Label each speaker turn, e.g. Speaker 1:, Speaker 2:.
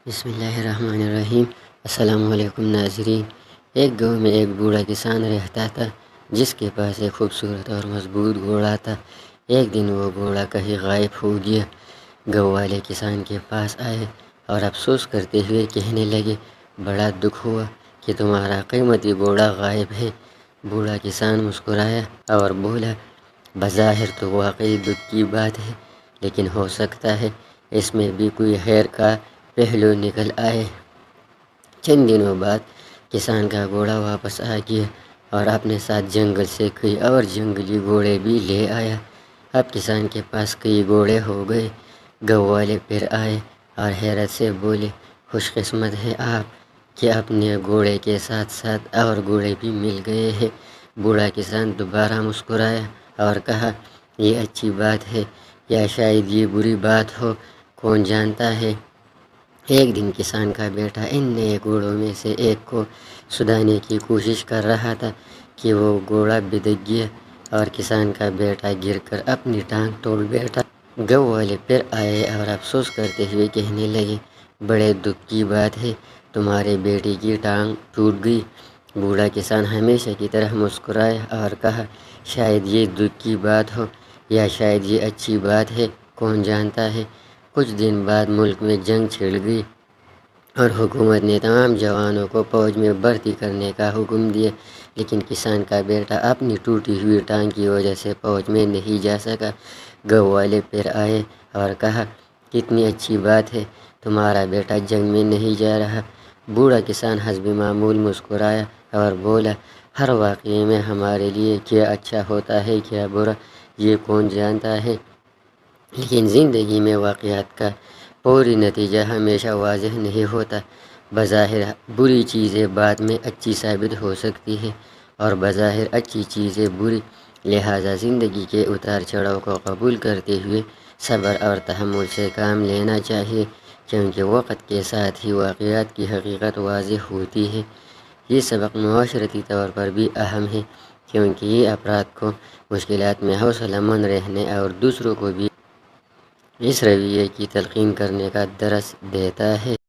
Speaker 1: بسم اللہ الرحمن الرحیم۔ السلام علیکم ناظرین۔ ایک گاؤں میں ایک بوڑھا کسان رہتا تھا جس کے پاس ایک خوبصورت اور مضبوط گھوڑا تھا۔ ایک دن وہ گھوڑا کہیں غائب ہو گیا۔ گاؤں والے کسان کے پاس آئے اور افسوس کرتے ہوئے کہنے لگے، بڑا دکھ ہوا کہ تمہارا قیمتی گھوڑا غائب ہے۔ بوڑھا کسان مسکرایا اور بولا، بظاہر تو واقعی دکھ کی بات ہے، لیکن ہو سکتا ہے اس میں بھی کوئی خیر کا پہلو نکل آئے۔ چند دنوں بعد کسان کا گھوڑا واپس آ گیا اور اپنے ساتھ جنگل سے کئی اور جنگلی گھوڑے بھی لے آیا۔ اب کسان کے پاس کئی گھوڑے ہو گئے۔ گاؤں والے پھر آئے اور حیرت سے بولے، خوش قسمت ہیں آپ کہ اپنے گھوڑے کے ساتھ ساتھ اور گھوڑے بھی مل گئے ہیں۔ بوڑھا کسان دوبارہ مسکرایا اور کہا، یہ اچھی بات ہے یا شاید یہ بری بات ہو، کون جانتا ہے۔ ایک دن کسان کا بیٹا ان نئے گھوڑوں میں سے ایک کو سدھانے کی کوشش کر رہا تھا کہ وہ گھوڑا بدک گیا اور کسان کا بیٹا گر کر اپنی ٹانگ توڑ بیٹھا۔ گاؤں والے پھر آئے اور افسوس کرتے ہوئے کہنے لگے، بڑے دکھ کی بات ہے، تمہارے بیٹے کی ٹانگ ٹوٹ گئی۔ بوڑھا کسان ہمیشہ کی طرح مسکرایا اور کہا، شاید یہ دکھ کی بات ہو یا شاید یہ اچھی بات ہے، کون جانتا ہے۔ کچھ دن بعد ملک میں جنگ چھڑ گئی اور حکومت نے تمام جوانوں کو فوج میں بھرتی کرنے کا حکم دیا، لیکن کسان کا بیٹا اپنی ٹوٹی ہوئی ٹانگ کی وجہ سے فوج میں نہیں جا سکا۔ گاؤں والے پھر آئے اور کہا، کتنی اچھی بات ہے، تمہارا بیٹا جنگ میں نہیں جا رہا۔ بوڑھا کسان حسب معمول مسکرایا اور بولا، ہر واقعے میں ہمارے لیے کیا اچھا ہوتا ہے کیا برا، یہ کون جانتا ہے۔ لیکن زندگی میں واقعات کا فوری نتیجہ ہمیشہ واضح نہیں ہوتا۔ بظاہر بری چیزیں بعد میں اچھی ثابت ہو سکتی ہیں اور بظاہر اچھی چیزیں بری، لہٰذا زندگی کے اتار چڑھاؤ کو قبول کرتے ہوئے صبر اور تحمل سے کام لینا چاہیے، کیونکہ وقت کے ساتھ ہی واقعات کی حقیقت واضح ہوتی ہے۔ یہ سبق معاشرتی طور پر بھی اہم ہے، کیونکہ یہ افراد کو مشکلات میں حوصلہ مند رہنے اور دوسروں کو بھی اس رویے کی تلقین کرنے کا درس دیتا ہے۔